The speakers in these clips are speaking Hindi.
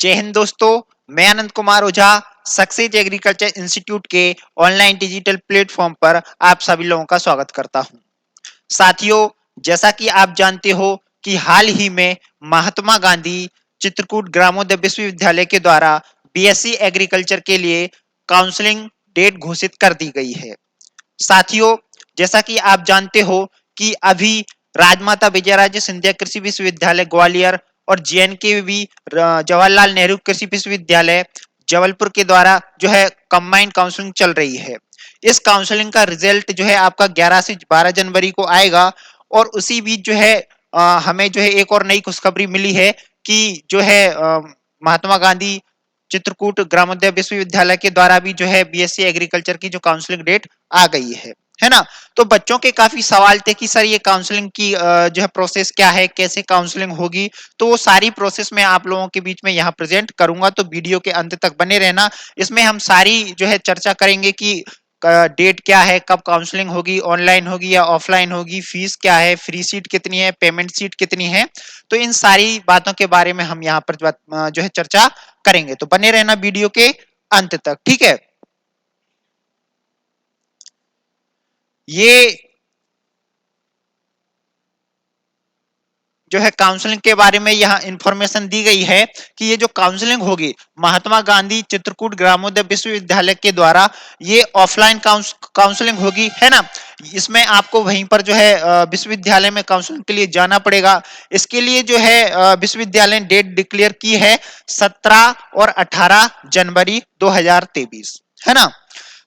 जय हिंद दोस्तों। मैं Anand Kumar Ojha success agriculture institute के ऑनलाइन डिजिटल प्लेटफॉर्म पर आप सभी लोगों का स्वागत करता हूं। साथियों, जैसा कि आप जानते हो कि हाल ही में महात्मा गांधी चित्रकूट ग्रामोदय विश्वविद्यालय के द्वारा बीएससी एग्रीकल्चर के लिए काउंसलिंग डेट घोषित कर दी गई है। साथियों, जैसा कि आप जानते हो कि अभी राजमाता विजयराजे सिंधिया कृषि विश्वविद्यालय ग्वालियर और जेएनकेवी जवाहरलाल नेहरू कृषि विश्वविद्यालय जबलपुर के द्वारा जो है कंबाइंड काउंसलिंग चल रही है। इस काउंसलिंग का रिजल्ट जो है आपका 11 से 12 जनवरी को आएगा और उसी बीच जो है हमें जो है एक और नई खुशखबरी मिली है कि जो है महात्मा गांधी चित्रकूट ग्रामोदय विश्वविद्यालय के द्वारा भी जो है बीएससी एग्रीकल्चर की जो काउंसलिंग डेट आ गई है ना। तो बच्चों के काफी सवाल थे कि सर ये काउंसलिंग की जो है प्रोसेस क्या है, कैसे काउंसलिंग होगी। तो वो सारी प्रोसेस मैं आप लोगों के बीच में यहाँ प्रेजेंट करूंगा, तो वीडियो के अंत तक बने रहना। इसमें हम सारी जो है चर्चा करेंगे कि डेट क्या है, कब काउंसलिंग होगी, ऑनलाइन होगी या ऑफलाइन होगी, फीस क्या है, फ्री सीट कितनी है, पेमेंट सीट कितनी है। तो इन सारी बातों के बारे में हम यहाँ पर जो है चर्चा करेंगे, तो बने रहना वीडियो के अंत तक, ठीक है। ये जो है काउंसलिंग के बारे में यहाँ इंफॉर्मेशन दी गई है कि ये जो काउंसलिंग होगी महात्मा गांधी चित्रकूट ग्रामोदय विश्वविद्यालय के द्वारा, ये ऑफलाइन काउंसलिंग होगी, है ना। इसमें आपको वहीं पर जो है विश्वविद्यालय में काउंसलिंग के लिए जाना पड़ेगा। इसके लिए जो है विश्वविद्यालय ने डेट डिक्लेयर की है 17 और 18 जनवरी 2023, है ना।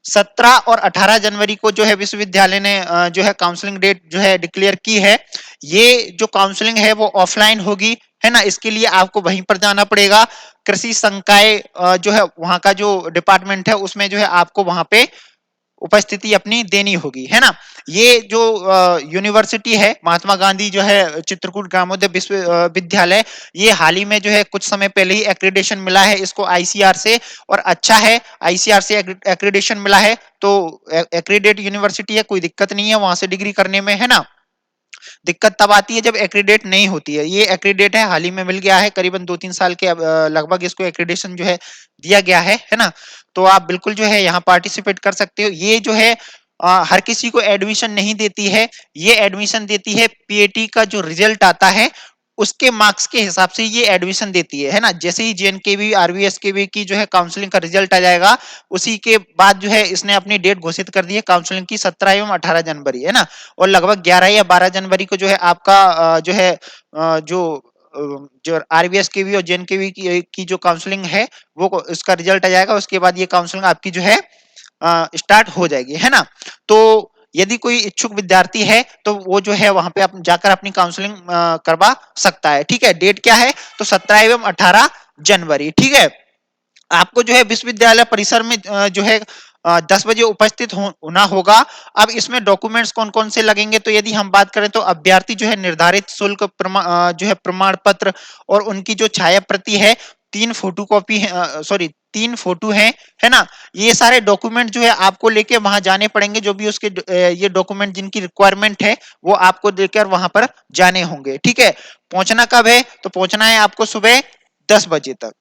17 और 18 जनवरी को जो है विश्वविद्यालय ने जो है काउंसलिंग डेट जो है डिक्लेयर की है। ये जो काउंसलिंग है वो ऑफलाइन होगी, है ना। इसके लिए आपको वहीं पर जाना पड़ेगा। कृषि संकाय जो है वहां का जो डिपार्टमेंट है उसमें जो है आपको वहां पे उपस्थिति अपनी देनी होगी, है ना। ये जो यूनिवर्सिटी है महात्मा गांधी जो है चित्रकूट ग्रामोदय विश्वविद्यालय, ये हाल ही में जो है कुछ समय पहले ही एक्रीडेशन मिला है इसको आईसीआर से, और अच्छा है, आईसीआर से एक्रीडेशन मिला है। तो एक्रीडेट यूनिवर्सिटी है, कोई दिक्कत नहीं है वहां से डिग्री करने में, है ना। दिक्कत तब आती है जब एक्रीडेट नहीं होती है। ये एक्रीडेट है, हाल ही में मिल गया है, करीबन 2-3 साल के लगभग इसको एक्रीडेशन जो है दिया गया है ना। तो आप बिल्कुल जो है यहाँ पार्टिसिपेट कर सकते हो। ये जो है हर किसी को एडमिशन नहीं देती है, ये एडमिशन देती है पीएटी का जो रिजल्ट आता है उसके मार्क्स के हिसाब से ये एडमिशन देती है ना। जैसे ही जेएनकेवी आरवीएसकेवी की जो है काउंसलिंग का रिजल्ट आ जाएगा, उसी के बाद जो है इसने अपनी डेट घोषित कर दी है काउंसलिंग की 17 एवं 18 जनवरी, है ना। और लगभग 11 या 12 जनवरी को जो है आपका जो है जो आरबीएस की भी और जेएनकेवी की जो काउंसलिंग है वो उसका रिजल्ट आ जाएगा। उसके बाद ये काउंसलिंग आपकी जो है स्टार्ट हो जाएगी, है ना। तो यदि कोई इच्छुक विद्यार्थी है तो वो जो है वहां पे जाकर अपनी काउंसलिंग करवा सकता है, ठीक है। डेट क्या है, तो 17 एवं 18 जनवरी, ठीक है। आपको जो है विश्वविद्यालय परिसर में जो है 10 बजे उपस्थित होना होगा। अब इसमें डॉक्यूमेंट्स कौन कौन से लगेंगे, तो यदि हम बात करें तो अभ्यर्थी जो है निर्धारित शुल्क जो है प्रमाण पत्र और उनकी जो छाया प्रति है, 3 फोटो कॉपी है, सॉरी 3 फोटो है ना। ये सारे डॉक्यूमेंट जो है आपको लेके वहां जाने पड़ेंगे। जो भी उसके ये डॉक्यूमेंट जिनकी रिक्वायरमेंट है वो आपको लेकर वहां पर जाने होंगे, ठीक है। पहुंचना कब है, तो पहुंचना है आपको सुबह 10 बजे तक,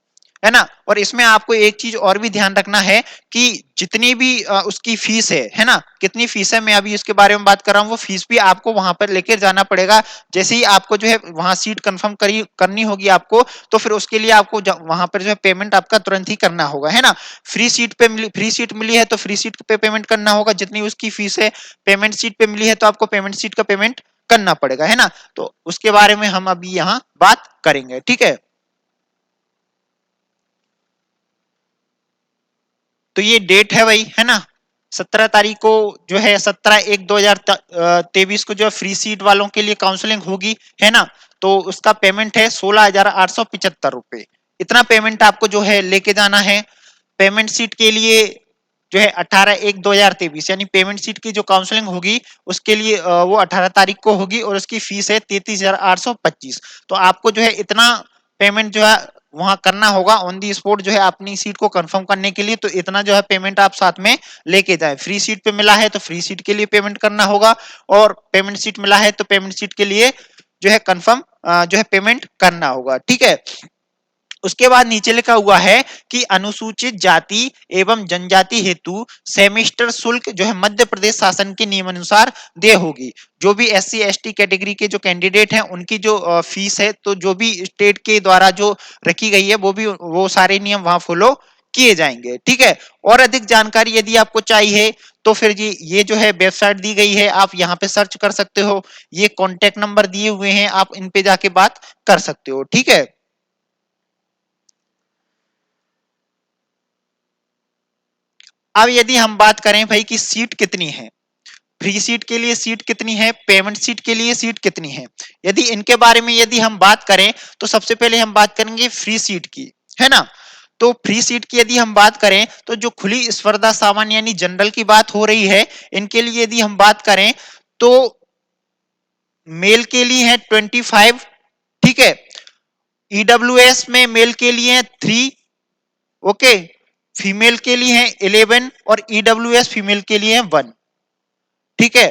है ना। और इसमें आपको एक चीज और भी ध्यान रखना है कि जितनी भी उसकी फीस है ना, कितनी फीस है मैं अभी इसके बारे में बात कर रहा हूँ, वो फीस भी आपको वहां पर लेकर जाना पड़ेगा। जैसे ही आपको जो है वहां सीट कंफर्म करनी होगी आपको, तो फिर उसके लिए आपको वहां पर जो है पेमेंट आपका तुरंत ही करना होगा, है ना। फ्री सीट मिली है तो फ्री सीट पे पेमेंट करना होगा जितनी उसकी फीस है। पेमेंट सीट पे मिली है तो आपको पेमेंट सीट का पेमेंट करना पड़ेगा, है ना। तो उसके बारे में हम अभी यहाँ बात करेंगे, ठीक है। तो ये डेट है भाई, है ना। 17 तारीख को जो है 17/1/2023 को जो है फ्री सीट वालों के लिए काउंसलिंग होगी, है ना। तो उसका पेमेंट है 16,875 रुपए। इतना पेमेंट आपको जो है लेके जाना है। पेमेंट सीट के लिए जो है 18/1/2023 यानी पेमेंट सीट की जो काउंसलिंग होगी उसके लिए वो 18 तारीख को होगी और उसकी फीस है 33,825। तो आपको जो है इतना पेमेंट जो है वहां करना होगा ऑन दी स्पॉट, जो है अपनी सीट को कंफर्म करने के लिए। तो इतना जो है पेमेंट आप साथ में लेके जाए। फ्री सीट पे मिला है तो फ्री सीट के लिए पेमेंट करना होगा, और पेमेंट सीट मिला है तो पेमेंट सीट के लिए जो है कंफर्म जो है पेमेंट करना होगा, ठीक है। उसके बाद नीचे लिखा हुआ है कि अनुसूचित जाति एवं जनजाति हेतु सेमेस्टर शुल्क जो है मध्य प्रदेश शासन के नियमानुसार देय होगी। जो भी एससी एसटी कैटेगरी के जो कैंडिडेट हैं उनकी जो फीस है, तो जो भी स्टेट के द्वारा जो रखी गई है वो सारे नियम वहां फॉलो किए जाएंगे। ठीक है। और अधिक जानकारी यदि आपको चाहिए तो फिर जी ये जो है वेबसाइट दी गई है, आप यहाँ पे सर्च कर सकते हो। ये कॉन्टेक्ट नंबर दिए हुए हैं, आप इन पे जाके बात कर सकते हो। ठीक है। अब यदि हम बात करें भाई कि सीट कितनी है, फ्री सीट के लिए सीट कितनी है, पेमेंट सीट के लिए सीट कितनी है, यदि इनके बारे में यदि हम बात करें तो सबसे पहले हम बात करेंगे फ्री सीट की, है ना। तो फ्री सीट की यदि हम बात करें तो जो खुली स्पर्धा सामान्य यानी जनरल की बात हो रही है, इनके लिए यदि हम बात करें तो मेल के लिए है 25। ठीक है। ईडब्ल्यूएस में मेल के लिए 3। ओके। फीमेल के लिए है 11 और ईडब्ल्यूएस फीमेल के लिए है 1। ठीक है।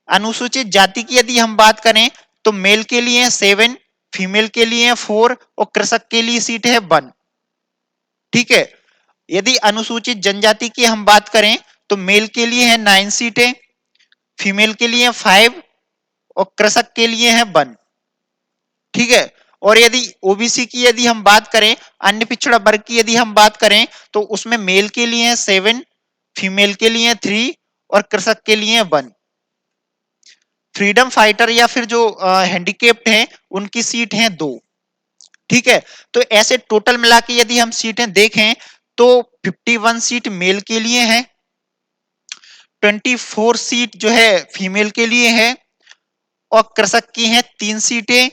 अनुसूचित जाति की यदि हम बात करें तो मेल के लिए 7, फीमेल के लिए 4 और कृषक के लिए सीट है 1। ठीक है। यदि अनुसूचित जनजाति की हम बात करें तो मेल के लिए है 9 सीटें, फीमेल के लिए 5 और कृषक के लिए है 1। ठीक है। और यदि ओबीसी की यदि हम बात करें, अन्य पिछड़ा वर्ग की यदि हम बात करें तो उसमें मेल के लिए है 7, फीमेल के लिए 3 और कृषक के लिए 1। फ्रीडम फाइटर या फिर जो हैंडीकेप्ड हैं उनकी सीट है 2। ठीक है। तो ऐसे टोटल मिला के यदि हम सीटें देखें तो 51 सीट मेल के लिए है, 24 सीट जो है फीमेल के लिए है और कृषक की है 3 सीटें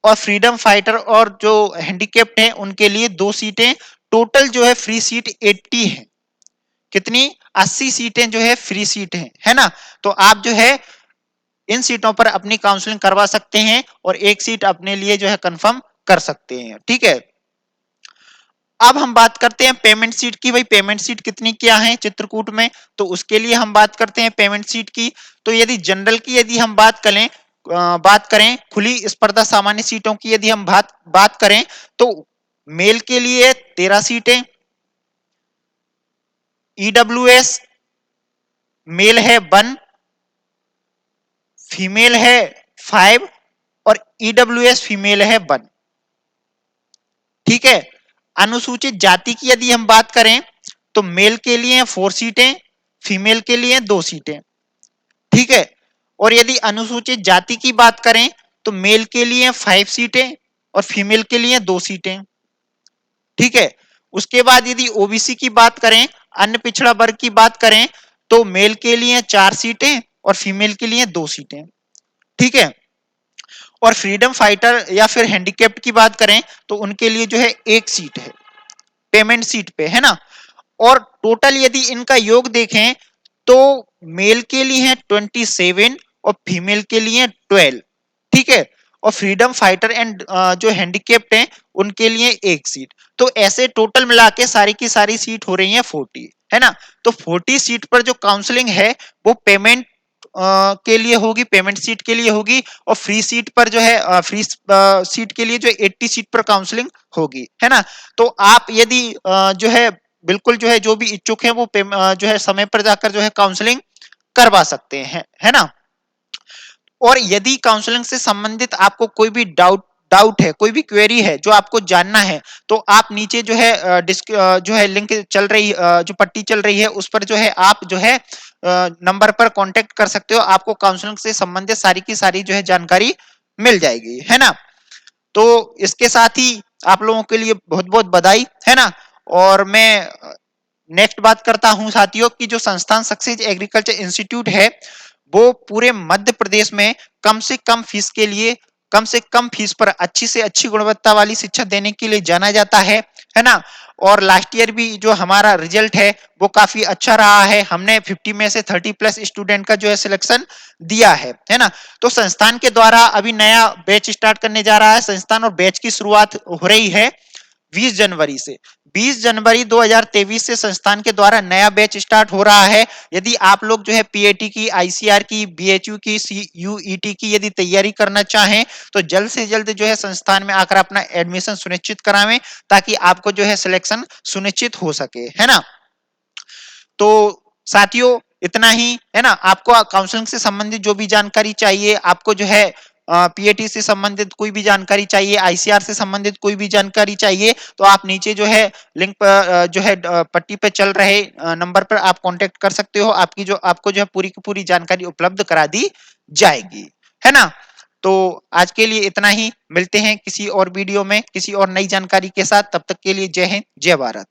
और फ्रीडम फाइटर और जो हैंडीकेप्ड हैं उनके लिए 2 सीटें। टोटल जो है फ्री सीट 80 है। कितनी? 80 सीटें जो है फ्री सीट है ना। तो आप जो है इन सीटों पर अपनी काउंसलिंग करवा सकते हैं और एक सीट अपने लिए जो है कंफर्म कर सकते हैं। ठीक है। अब हम बात करते हैं पेमेंट सीट की। भाई पेमेंट सीट कितनी क्या है चित्रकूट में, तो उसके लिए हम बात करते हैं पेमेंट सीट की। तो यदि जनरल की यदि हम बात करें खुली स्पर्धा सामान्य सीटों की यदि हम बात करें तो मेल के लिए 13 सीटें, ईडब्ल्यूएस मेल है 1, फीमेल है 5 और ईडब्ल्यूएस फीमेल है 1। ठीक है। अनुसूचित जाति की यदि हम बात करें तो मेल के लिए 4 सीटें, फीमेल के लिए 2 सीटें। ठीक है। और यदि अनुसूचित जाति की बात करें तो मेल के लिए 5 सीटें और फीमेल के लिए 2 सीटें। ठीक है। उसके बाद यदि ओबीसी की बात करें, अन्य पिछड़ा वर्ग की बात करें तो मेल के लिए 4 सीटें और फीमेल के लिए 2 सीटें। ठीक है। और फ्रीडम फाइटर या फिर हैंडीकेप्ड की बात करें तो उनके लिए जो है 1 सीट है पेमेंट सीट पे, है ना। और टोटल यदि इनका योग देखें तो मेल के लिए है 27 और फीमेल के लिए 12। ठीक है। और फ्रीडम फाइटर एंड जो हैंडीकेप्ड हैं उनके लिए 1 सीट। तो ऐसे टोटल मिला के सारी की सारी सीट हो रही है 40, है ना। तो 40 सीट पर जो काउंसलिंग है वो पेमेंट के लिए होगी, पेमेंट सीट के लिए होगी। और फ्री सीट पर जो है फ्री सीट के लिए जो 80 सीट पर काउंसलिंग होगी, है ना। तो आप यदि जो है बिल्कुल जो है जो भी इच्छुक है वो जो है समय पर जाकर जो है काउंसलिंग करवा सकते हैं, है ना। और यदि काउंसलिंग से संबंधित आपको कोई भी डाउट है, कोई भी क्वेरी है जो आपको जानना है, तो आप नीचे जो है जो है लिंक चल रही जो पट्टी चल रही है उस पर जो है आप जो है नंबर पर कांटेक्ट कर सकते हो। आपको काउंसलिंग से संबंधित सारी की सारी जो है जानकारी मिल जाएगी, है ना। तो इसके साथ ही आप लोगों के लिए बहुत बहुत बधाई, है ना। और मैं नेक्स्ट बात करता हूं साथियों की जो संस्थान सक्सेस एग्रीकल्चर इंस्टीट्यूट है वो पूरे मध्य प्रदेश में कम से कम फीस के लिए, कम से कम फीस पर अच्छी से अच्छी गुणवत्ता वाली शिक्षा देने के लिए जाना जाता है ना। और लास्ट ईयर भी जो हमारा रिजल्ट है वो काफी अच्छा रहा है। हमने 50 में से 30+ स्टूडेंट का जो है सिलेक्शन दिया है ना। तो संस्थान के द्वारा अभी नया बैच स्टार्ट करने जा रहा है संस्थान, और बैच की शुरुआत हो रही है 20 जनवरी से 20 जनवरी 2023 से संस्थान के द्वारा नया बैच स्टार्ट हो रहा है। यदि आप लोग जो है पीएटी की, आईसीआर की, बीएचयू की, सीयूईटी की यदि तैयारी करना चाहें तो जल्द से जल्द जो है संस्थान में आकर अपना एडमिशन सुनिश्चित करावें, ताकि आपको जो है सिलेक्शन सुनिश्चित हो सके, है ना। तो साथियों इतना ही, है ना। आपको काउंसलिंग से संबंधित जो भी जानकारी चाहिए, आपको जो है पीएटी से संबंधित कोई भी जानकारी चाहिए, आईसीआर से संबंधित कोई भी जानकारी चाहिए, तो आप नीचे जो है लिंक पर जो है पट्टी पे चल रहे नंबर पर आप कांटेक्ट कर सकते हो। आपको जो है पूरी की पूरी जानकारी उपलब्ध करा दी जाएगी, है ना। तो आज के लिए इतना ही, मिलते हैं किसी और वीडियो में किसी और नई जानकारी के साथ। तब तक के लिए जय हिंद, जय भारत।